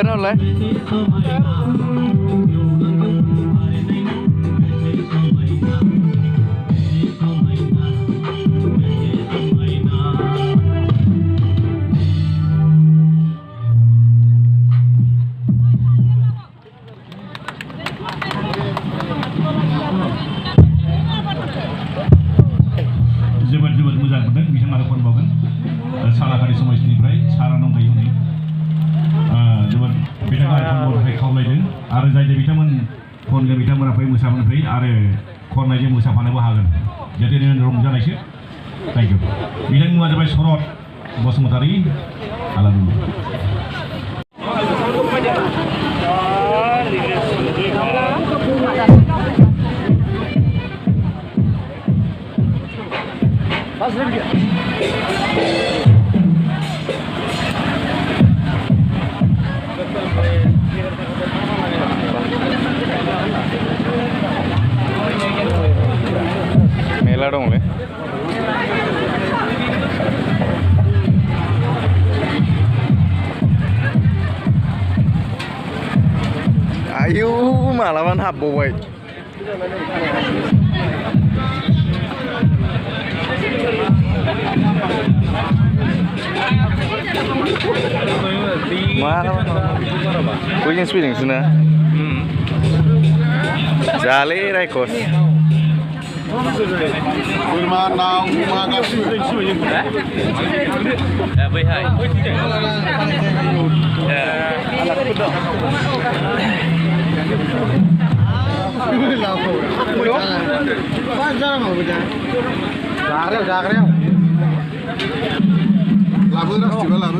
nó lấy जोबोद मोजां मोनदों बिथांमोना खनबावगोन सालाकारि समाजनिफ्राय सारा दंखायो हनै जोबोद बिथांमोना खनबावनो खावलायदों आरो जाय जाय बिथांमोन खनगोन बिथांमोना फै मोसानो फै आरो खननायजों मोसाफानोबो हागोन जाहाथे रंजानायसो थेंक इउ बिथांनि मुङा जाबाय शरत बसुमतारी आलामि मेला दंलै आयु मालाबानो हाबबावबाय Kuing speeding sana. Jale Raikos. Rumah nau rumah kasih. Baik hai. Anak kuda. जाग्रायाव लाबो रास्तिबा लाबो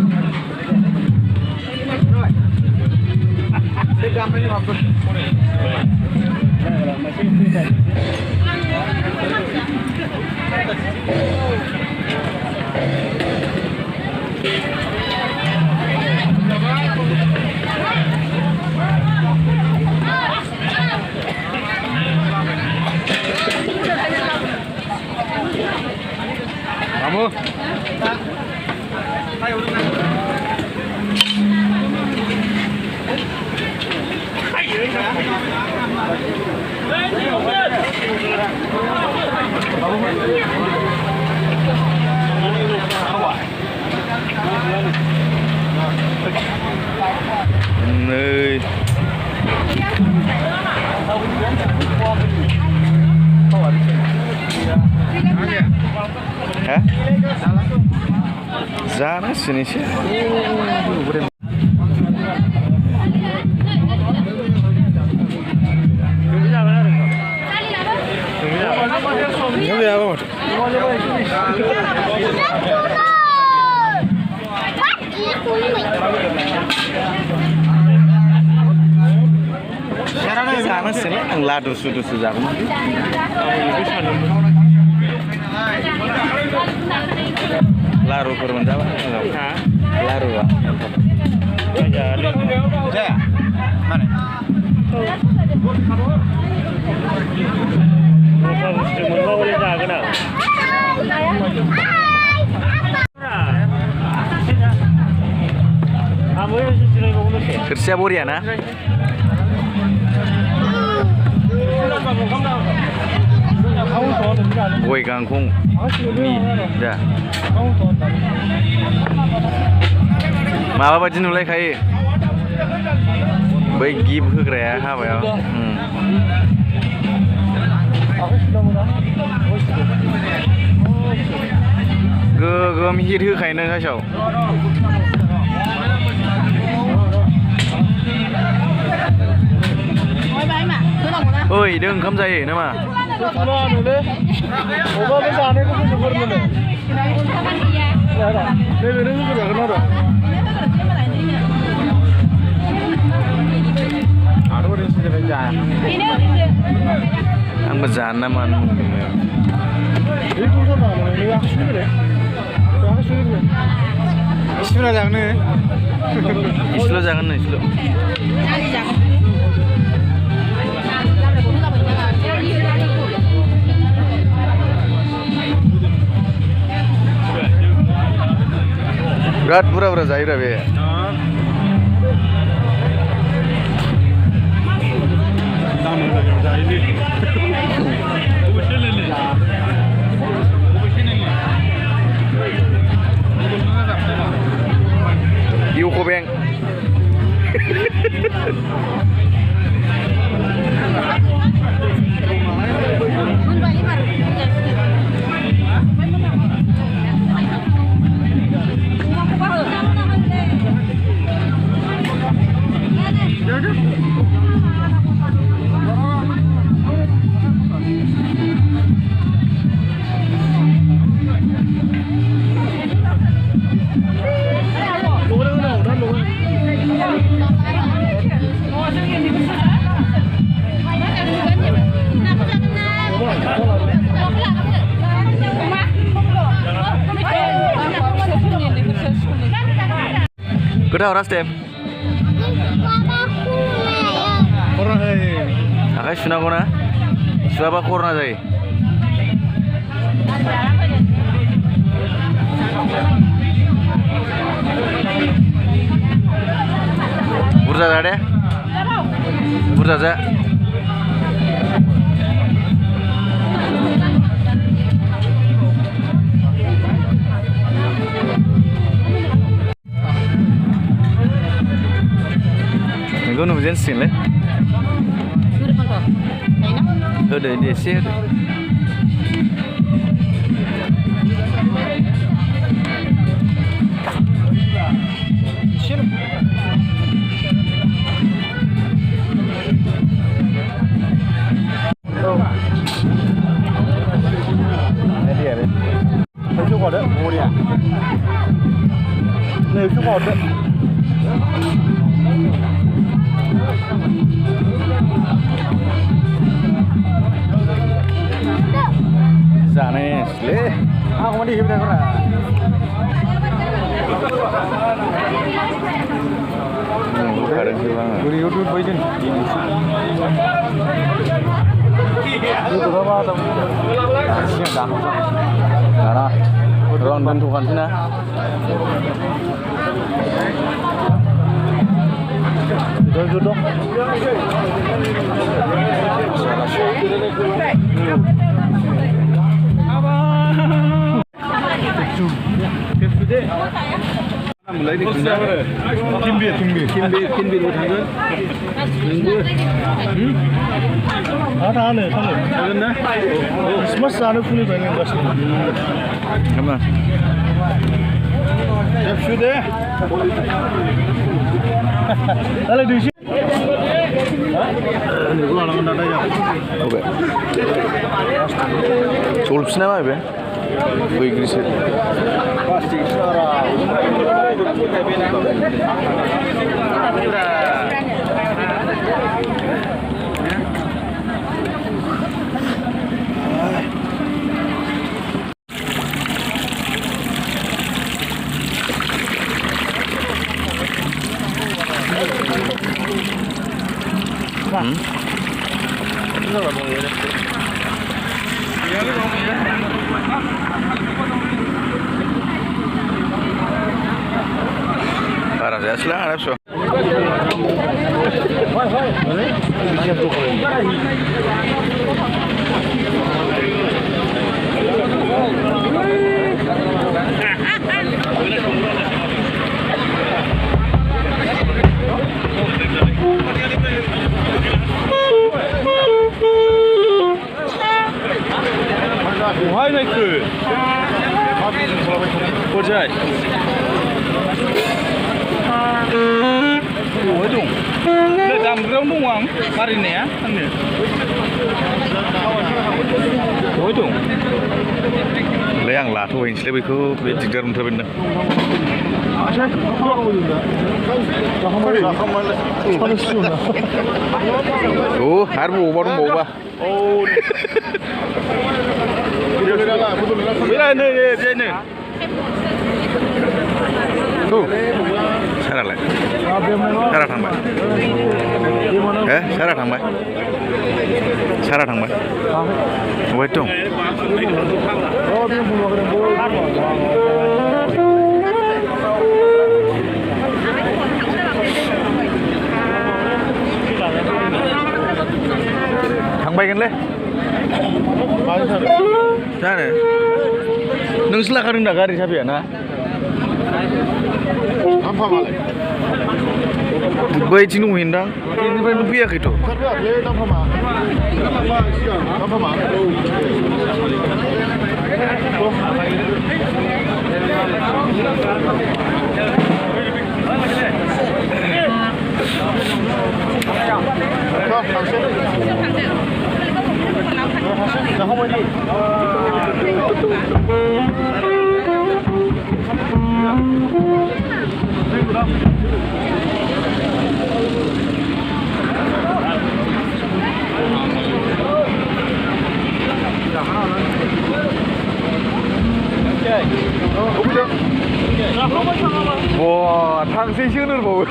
Kamu? Nơi hả? Giá nó sini sih. Sana sini ang dusu jago. Laru kurang jawab. Laru ya. Mana? Kerja burian ah? Goi kangkung mie dah. Maaf apa jenuh lagi kai? Baik gib kerja apa ya? Gom hit kai neng kasau. Ôi đừng không dậy nữa mà. Ang bazaar naman. Islo jangan nih, islo. Berat pura zahir be. Yuko beng. Kuda orang step. Korang hey. Akai suna kona. Suaba korna jai. Bursa ada? Bursa ada? Gue nungguin sini. Udah di sini. जानायसलै Aku mandi hidup dengan बुखादोंसो आङो Guri YouTube baidin. YouTube apa tuh? Siang dah. दाना र' आं दोनथ'खानोसै ना Duduk. mulai di Guna Kimbir bertanggung ada na Christmas sana puni banyak kasih Come on. Siap sudah Lalu di sini ini gua orang ada ya oke 졸업시나 봐 이제 뭐 이그리스 pasti suara Para jazakallah harap so. Why like good? What's that? Ủa chung Để làm rau đúng không? Mari nè Anh nè Ủa chung Lấy hàng lá thôi, sẽ bị cứ bị dịch rầm thôi bên đó. Ủa, hát bù bao bù ba. Bila ni Tuh, Sarah lại. Sarah thằng mày. Sarah thằng mày. Sarah thằng mày. Quay trông. Thằng bayกันเลย जानो नोंसो लाखादों दा गारि साबिया ना Dampamaलाय बैथिं दंहैयोदां बेनिफ्रायनो फैयाखैथ' फैयाखैलै दामफामा दामफामा 와, 당신 시그널 보고.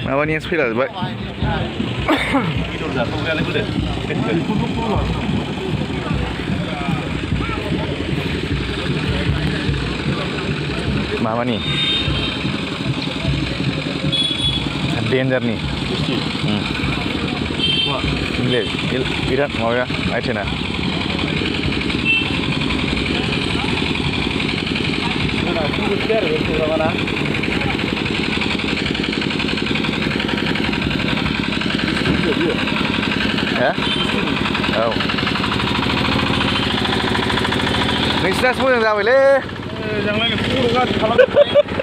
माबानि फैला जोब्बाय माबानि डेन्जारनि बिराद माबाया आइटेना औ नोंसिनासो मोजां जाबायलै जोंलाय खर' गाज्रि खालामबाय